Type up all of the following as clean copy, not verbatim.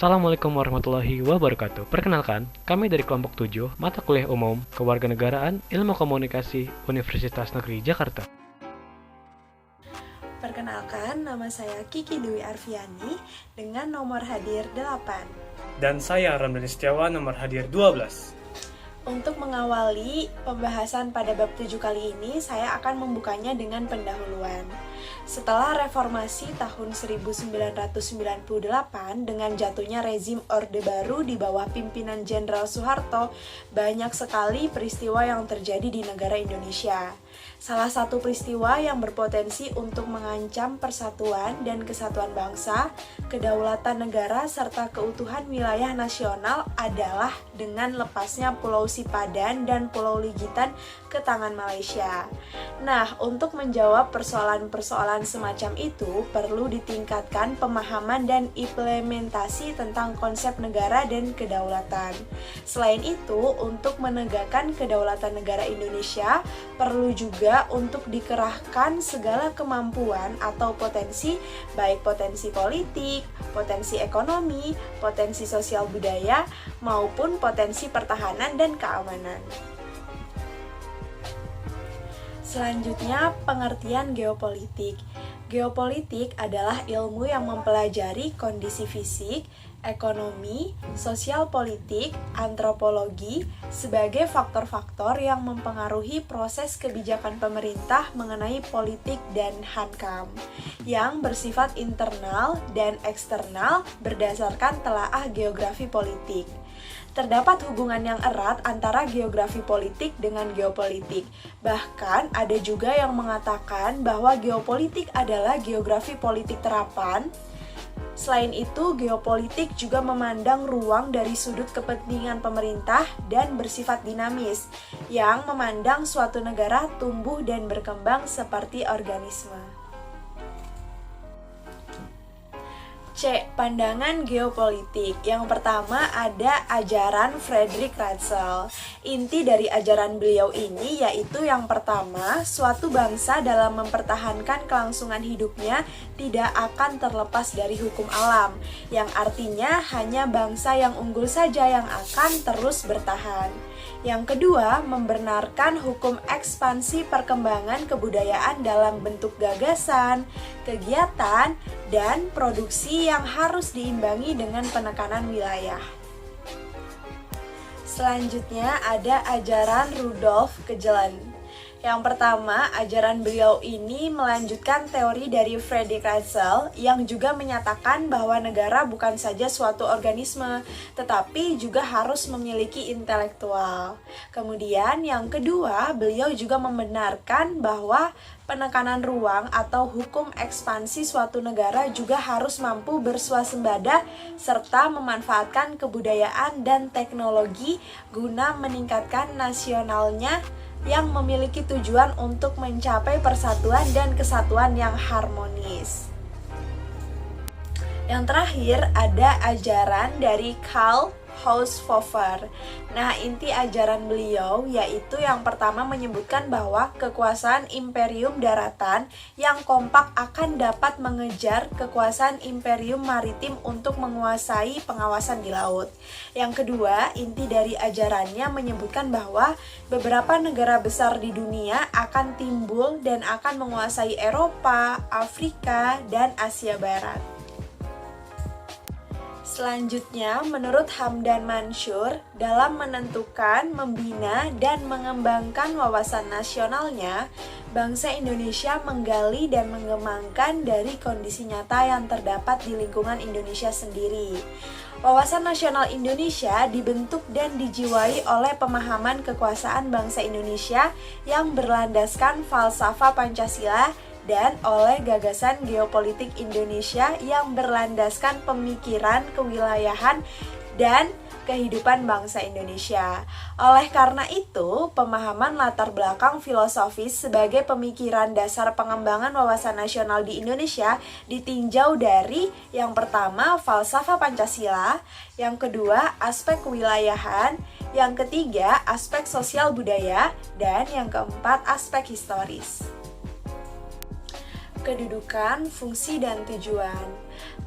Assalamualaikum warahmatullahi wabarakatuh. Perkenalkan, kami dari kelompok 7, mata kuliah umum, Kewarganegaraan, Ilmu Komunikasi, Universitas Negeri Jakarta. Perkenalkan, nama saya Kiki Dwi Arfiani dengan nomor hadir 8. Dan saya Ramdan Setiawan, nomor hadir 12. Untuk mengawali pembahasan pada bab 7 kali ini, saya akan membukanya dengan pendahuluan. Setelah reformasi tahun 1998 dengan jatuhnya rezim Orde Baru di bawah pimpinan Jenderal Soeharto, banyak sekali peristiwa yang terjadi di negara Indonesia. Salah satu peristiwa yang berpotensi untuk mengancam persatuan dan kesatuan bangsa, kedaulatan negara, serta keutuhan wilayah nasional adalah dengan lepasnya Pulau Sipadan dan Pulau Ligitan ke tangan Malaysia. Nah, untuk menjawab persoalan-persoalan semacam itu, perlu ditingkatkan pemahaman dan implementasi tentang konsep negara dan kedaulatan. Selain itu, untuk menegakkan kedaulatan negara Indonesia, perlu juga untuk dikerahkan segala kemampuan atau potensi, baik potensi politik, potensi ekonomi, potensi sosial budaya, maupun potensi pertahanan dan keamanan. Selanjutnya, pengertian geopolitik. Geopolitik adalah ilmu yang mempelajari kondisi fisik, ekonomi, sosial politik, antropologi sebagai faktor-faktor yang mempengaruhi proses kebijakan pemerintah mengenai politik dan hankam yang bersifat internal dan eksternal berdasarkan telaah geografi politik. Terdapat hubungan yang erat antara geografi politik dengan geopolitik. Bahkan ada juga yang mengatakan bahwa geopolitik adalah geografi politik terapan. Selain itu, geopolitik juga memandang ruang dari sudut kepentingan pemerintah dan bersifat dinamis, yang memandang suatu negara tumbuh dan berkembang seperti organisme. C. Pandangan geopolitik. Yang pertama ada ajaran Friedrich Ratzel. Inti dari ajaran beliau ini yaitu yang pertama, suatu bangsa dalam mempertahankan kelangsungan hidupnya tidak akan terlepas dari hukum alam, yang artinya hanya bangsa yang unggul saja yang akan terus bertahan. Yang kedua, membenarkan hukum ekspansi perkembangan kebudayaan dalam bentuk gagasan, kegiatan, dan produksi yang harus diimbangi dengan penekanan wilayah. Selanjutnya ada ajaran Rudolf Kejelen. Yang pertama, ajaran beliau ini melanjutkan teori dari Friedrich Ratzel yang juga menyatakan bahwa negara bukan saja suatu organisme, tetapi juga harus memiliki intelektual. Kemudian yang kedua, beliau juga membenarkan bahwa penekanan ruang atau hukum ekspansi suatu negara juga harus mampu bersuasembada serta memanfaatkan kebudayaan dan teknologi guna meningkatkan nasionalnya yang memiliki tujuan untuk mencapai persatuan dan kesatuan yang harmonis. Yang terakhir ada ajaran dari Karl Haushofer. Nah, inti ajaran beliau yaitu yang pertama menyebutkan bahwa kekuasaan imperium daratan yang kompak akan dapat mengejar kekuasaan imperium maritim untuk menguasai pengawasan di laut. Yang kedua, inti dari ajarannya menyebutkan bahwa beberapa negara besar di dunia akan timbul dan akan menguasai Eropa, Afrika, dan Asia Barat. Selanjutnya, menurut Hamdan Mansur, dalam menentukan, membina, dan mengembangkan wawasan nasionalnya, bangsa Indonesia menggali dan mengembangkan dari kondisi nyata yang terdapat di lingkungan Indonesia sendiri. Wawasan nasional Indonesia dibentuk dan dijiwai oleh pemahaman kekuasaan bangsa Indonesia yang berlandaskan falsafah Pancasila dan oleh gagasan geopolitik Indonesia yang berlandaskan pemikiran kewilayahan dan kehidupan bangsa Indonesia. Oleh karena itu, pemahaman latar belakang filosofis sebagai pemikiran dasar pengembangan wawasan nasional di Indonesia ditinjau dari yang pertama, falsafah Pancasila, yang kedua, aspek kewilayahan, yang ketiga, aspek sosial budaya, dan yang keempat, aspek historis. Kedudukan, fungsi, dan tujuan.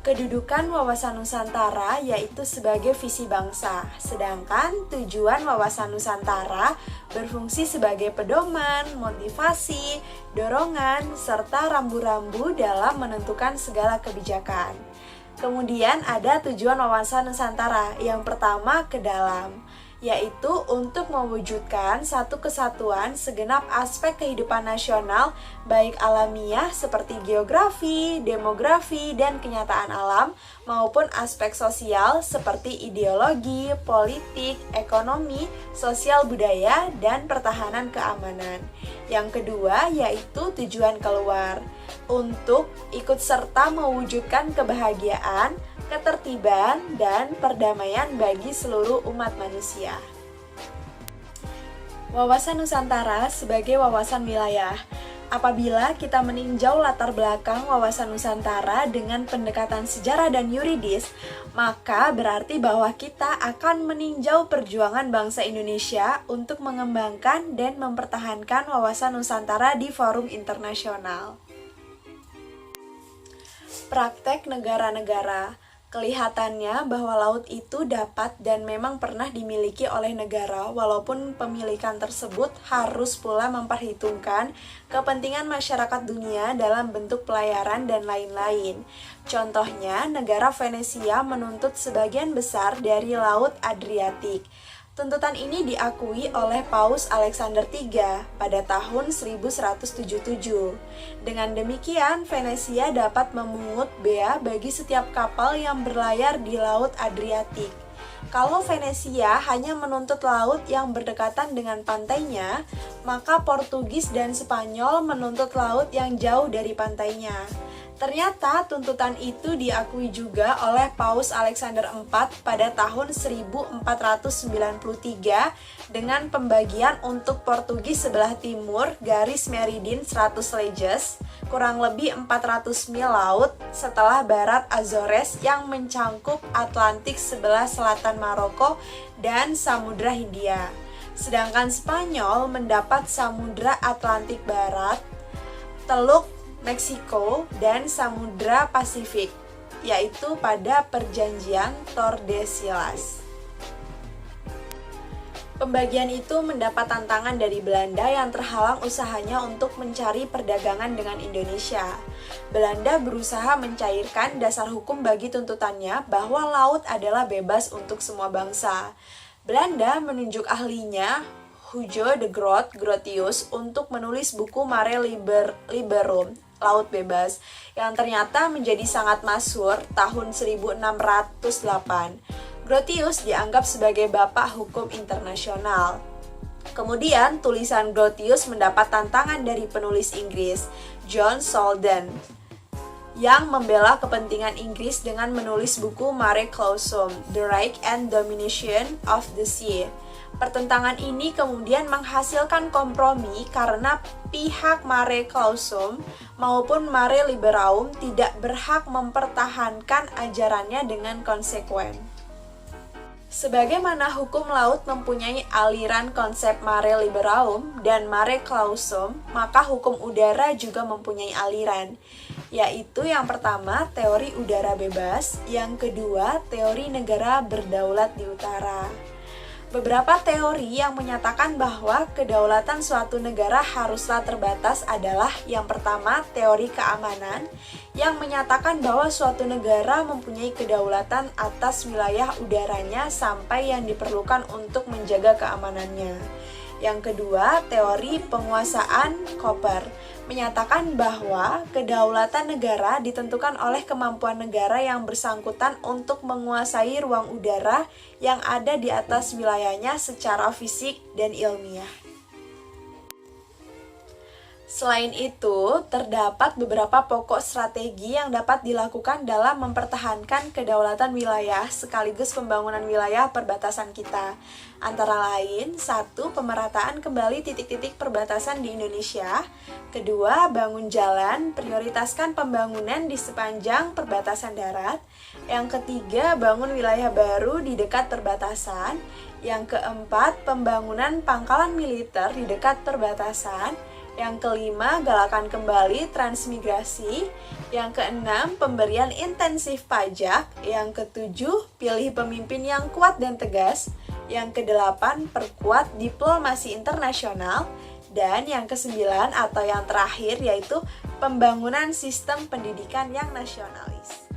Kedudukan wawasan Nusantara yaitu sebagai visi bangsa, sedangkan tujuan wawasan Nusantara berfungsi sebagai pedoman, motivasi, dorongan, serta rambu-rambu dalam menentukan segala kebijakan. Kemudian ada tujuan wawasan Nusantara, yang pertama ke dalam, yaitu untuk mewujudkan satu kesatuan segenap aspek kehidupan nasional, baik alamiah seperti geografi, demografi, dan kenyataan alam, maupun aspek sosial seperti ideologi, politik, ekonomi, sosial budaya, dan pertahanan keamanan. Yang kedua yaitu tujuan keluar, untuk ikut serta mewujudkan kebahagiaan, ketertiban, dan perdamaian bagi seluruh umat manusia. Wawasan Nusantara sebagai wawasan wilayah. Apabila kita meninjau latar belakang wawasan Nusantara dengan pendekatan sejarah dan yuridis, maka berarti bahwa kita akan meninjau perjuangan bangsa Indonesia untuk mengembangkan dan mempertahankan wawasan Nusantara di forum internasional. Praktek negara-negara. Kelihatannya bahwa laut itu dapat dan memang pernah dimiliki oleh negara, walaupun pemilikan tersebut harus pula memperhitungkan kepentingan masyarakat dunia dalam bentuk pelayaran dan lain-lain. Contohnya, negara Venesia menuntut sebagian besar dari Laut Adriatik. Tuntutan ini diakui oleh Paus Alexander III pada tahun 1177. Dengan demikian, Venesia dapat memungut bea bagi setiap kapal yang berlayar di Laut Adriatik. Kalau Venesia hanya menuntut laut yang berdekatan dengan pantainya, maka Portugis dan Spanyol menuntut laut yang jauh dari pantainya. Ternyata tuntutan itu diakui juga oleh Paus Alexander IV pada tahun 1493 dengan pembagian untuk Portugis sebelah timur garis meridin 100 leges, kurang lebih 400 mil laut setelah barat Azores yang mencangkup Atlantik sebelah selatan Maroko dan Samudra Hindia. Sedangkan Spanyol mendapat Samudra Atlantik Barat, Teluk Meksiko, dan Samudra Pasifik, yaitu pada Perjanjian Tordesillas. Pembagian itu mendapat tantangan dari Belanda yang terhalang usahanya untuk mencari perdagangan dengan Indonesia. Belanda berusaha mencairkan dasar hukum bagi tuntutannya bahwa laut adalah bebas untuk semua bangsa. Belanda menunjuk ahlinya, Hugo de Grotius, untuk menulis buku Mare Liberum, Laut Bebas, yang ternyata menjadi sangat masyhur tahun 1608. Grotius dianggap sebagai bapak hukum internasional. Kemudian, tulisan Grotius mendapat tantangan dari penulis Inggris, John Selden, yang membela kepentingan Inggris dengan menulis buku Mare Clausum, The Right and Domination of the Sea. Pertentangan ini kemudian menghasilkan kompromi karena pihak Mare Clausum maupun Mare Liberum tidak berhak mempertahankan ajarannya dengan konsekuen. Sebagaimana hukum laut mempunyai aliran konsep Mare Liberum dan Mare Clausum, maka hukum udara juga mempunyai aliran, yaitu yang pertama teori udara bebas, yang kedua teori negara berdaulat di utara. Beberapa teori yang menyatakan bahwa kedaulatan suatu negara haruslah terbatas adalah yang pertama teori keamanan, yang menyatakan bahwa suatu negara mempunyai kedaulatan atas wilayah udaranya sampai yang diperlukan untuk menjaga keamanannya. Yang kedua, teori penguasaan Koper, menyatakan bahwa kedaulatan negara ditentukan oleh kemampuan negara yang bersangkutan untuk menguasai ruang udara yang ada di atas wilayahnya secara fisik dan ilmiah. Selain itu, terdapat beberapa pokok strategi yang dapat dilakukan dalam mempertahankan kedaulatan wilayah sekaligus pembangunan wilayah perbatasan kita. Antara lain, 1. Pemerataan kembali titik-titik perbatasan di Indonesia. 2. Bangun jalan, prioritaskan pembangunan di sepanjang perbatasan darat. Yang ketiga, bangun wilayah baru di dekat perbatasan. Yang keempat, pembangunan pangkalan militer di dekat perbatasan. Yang kelima, galakan kembali transmigrasi. Yang keenam, pemberian intensif pajak. Yang ketujuh, pilih pemimpin yang kuat dan tegas. Yang kedelapan, perkuat diplomasi internasional. Dan yang kesembilan atau yang terakhir yaitu pembangunan sistem pendidikan yang nasionalis.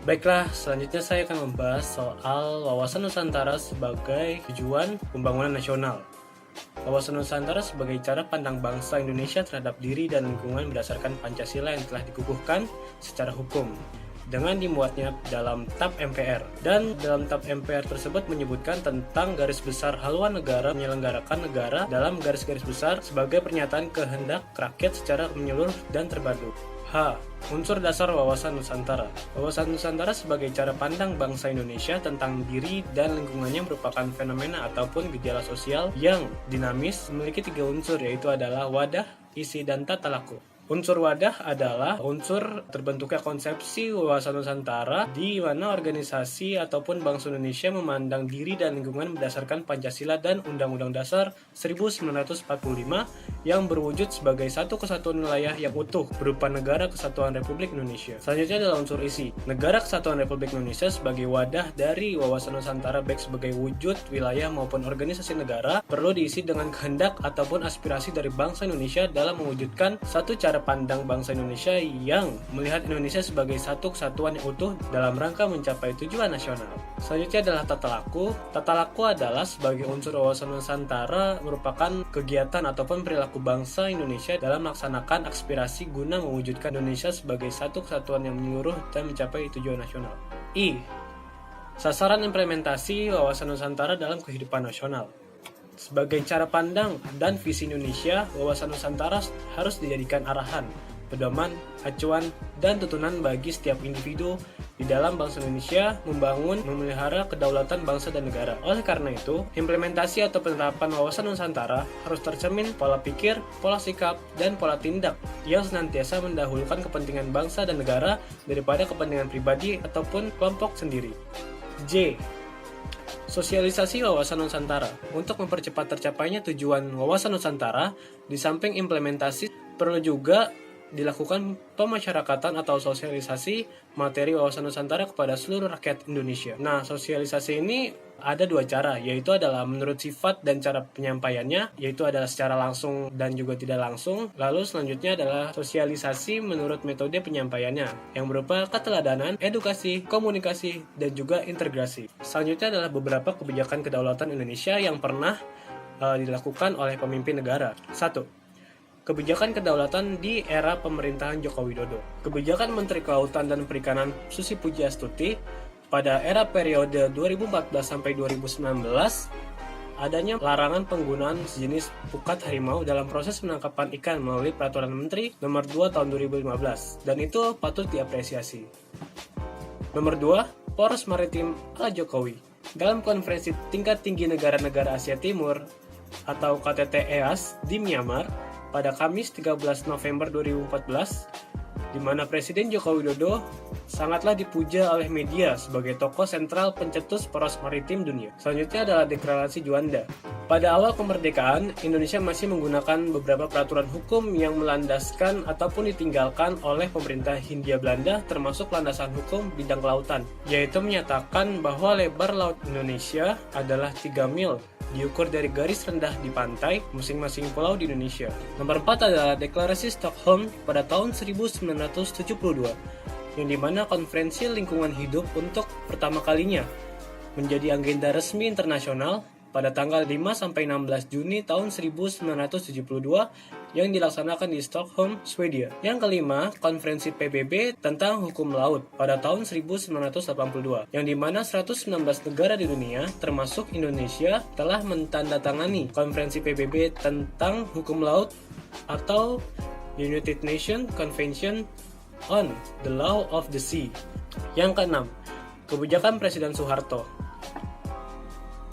Baiklah, selanjutnya saya akan membahas soal wawasan Nusantara sebagai tujuan pembangunan nasional. Wawasan Nusantara sebagai cara pandang bangsa Indonesia terhadap diri dan lingkungan berdasarkan Pancasila yang telah dikukuhkan secara hukum dengan dimuatnya dalam TAP MPR. Dan dalam TAP MPR tersebut menyebutkan tentang garis besar haluan negara menyelenggarakan negara dalam garis-garis besar sebagai pernyataan kehendak rakyat secara menyeluruh dan terpadu. H. Unsur dasar wawasan Nusantara. Wawasan Nusantara sebagai cara pandang bangsa Indonesia tentang diri dan lingkungannya merupakan fenomena ataupun gejala sosial yang dinamis memiliki 3 unsur, yaitu adalah wadah, isi, dan tata laku. Unsur wadah adalah unsur terbentuknya konsepsi wawasan Nusantara di mana organisasi ataupun bangsa Indonesia memandang diri dan lingkungan berdasarkan Pancasila dan Undang-Undang Dasar 1945 yang berwujud sebagai satu kesatuan wilayah yang utuh berupa Negara Kesatuan Republik Indonesia. Selanjutnya adalah unsur isi. Negara Kesatuan Republik Indonesia sebagai wadah dari wawasan Nusantara baik sebagai wujud wilayah maupun organisasi negara perlu diisi dengan kehendak ataupun aspirasi dari bangsa Indonesia dalam mewujudkan satu cara pandang bangsa Indonesia yang melihat Indonesia sebagai satu kesatuan yang utuh dalam rangka mencapai tujuan nasional. Selanjutnya adalah tata laku. Tata laku adalah sebagai unsur wawasan Nusantara merupakan kegiatan ataupun perilaku bangsa Indonesia dalam melaksanakan aspirasi guna mewujudkan Indonesia sebagai satu kesatuan yang menyeluruh dan mencapai tujuan nasional. I. Sasaran implementasi wawasan Nusantara dalam kehidupan nasional. Sebagai cara pandang dan visi Indonesia, wawasan Nusantara harus dijadikan arahan, pedoman, acuan, dan tuntunan bagi setiap individu di dalam bangsa Indonesia membangun, memelihara kedaulatan bangsa dan negara. Oleh karena itu, implementasi atau penerapan wawasan Nusantara harus tercermin pola pikir, pola sikap, dan pola tindak yang senantiasa mendahulukan kepentingan bangsa dan negara daripada kepentingan pribadi ataupun kelompok sendiri. J. Sosialisasi wawasan Nusantara. Untuk mempercepat tercapainya tujuan wawasan Nusantara, di samping implementasi perlu juga dilakukan pemasyarakatan atau sosialisasi materi wawasan Nusantara kepada seluruh rakyat Indonesia. Nah, sosialisasi ini ada 2 cara, yaitu adalah menurut sifat dan cara penyampaiannya, yaitu adalah secara langsung dan juga tidak langsung. Lalu selanjutnya adalah sosialisasi menurut metode penyampaiannya, yang berupa keteladanan, edukasi, komunikasi, dan juga integrasi. Selanjutnya adalah beberapa kebijakan kedaulatan Indonesia yang pernah dilakukan oleh pemimpin negara. 1. Kebijakan kedaulatan di era pemerintahan Joko Widodo. Kebijakan Menteri Kelautan dan Perikanan Susi Pujiastuti pada era periode 2014 sampai 2019 adanya larangan penggunaan sejenis pukat harimau dalam proses penangkapan ikan melalui Peraturan Menteri Nomor 2 Tahun 2015 dan itu patut diapresiasi. Nomor 2, Poros Maritim ala Jokowi. Dalam konferensi tingkat tinggi negara-negara Asia Timur atau KTT-EAS di Myanmar pada Kamis 13 November 2014, di mana Presiden Joko Widodo sangatlah dipuja oleh media sebagai tokoh sentral pencetus poros maritim dunia. Selanjutnya adalah Deklarasi Juanda. Pada awal kemerdekaan, Indonesia masih menggunakan beberapa peraturan hukum yang melandaskan ataupun ditinggalkan oleh pemerintah Hindia Belanda, termasuk landasan hukum bidang kelautan, yaitu menyatakan bahwa lebar laut Indonesia adalah 3 mil, diukur dari garis rendah di pantai masing-masing pulau di Indonesia. Nomor 4 adalah Deklarasi Stockholm pada tahun 1972, yang dimana konferensi lingkungan hidup untuk pertama kalinya menjadi agenda resmi internasional pada tanggal 5-16 Juni tahun 1972 yang dilaksanakan di Stockholm, Swedia. Yang kelima, konferensi PBB tentang hukum laut pada tahun 1982, yang dimana 119 negara di dunia, termasuk Indonesia, telah mentandatangani konferensi PBB tentang hukum laut atau United Nations Convention on the Law of the Sea. Yang keenam, kebijakan Presiden Soeharto.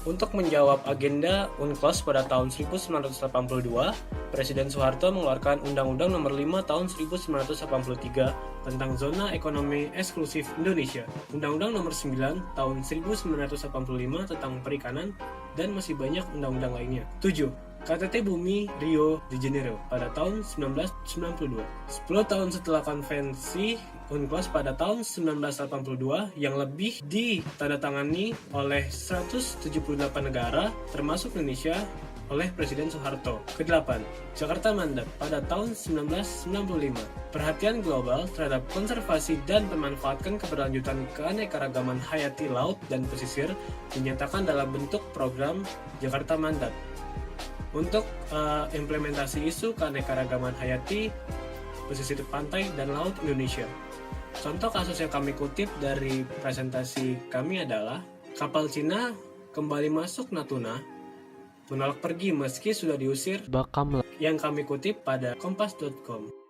Untuk menjawab agenda UNCLOS pada tahun 1982, Presiden Soeharto mengeluarkan Undang-Undang Nomor 5 Tahun 1983 tentang Zona Ekonomi Eksklusif Indonesia, Undang-Undang Nomor 9 Tahun 1985 tentang Perikanan, dan masih banyak undang-undang lainnya. 7. KTT Bumi Rio de Janeiro pada tahun 1992. 10 tahun setelah konvensi UNCLOS pada tahun 1982 yang lebih ditandatangani oleh 178 negara termasuk Indonesia oleh Presiden Soeharto. Kedelapan, Jakarta Mandat pada tahun 1995. Perhatian global terhadap konservasi dan memanfaatkan keberlanjutan keanekaragaman hayati laut dan pesisir dinyatakan dalam bentuk program Jakarta Mandat. Untuk implementasi isu keanekaragaman hayati pesisir pantai dan laut Indonesia. Contoh kasus yang kami kutip dari presentasi kami adalah kapal Cina kembali masuk Natuna, menolak pergi meski sudah diusir, Bakamla. yang kami kutip pada kompas.com.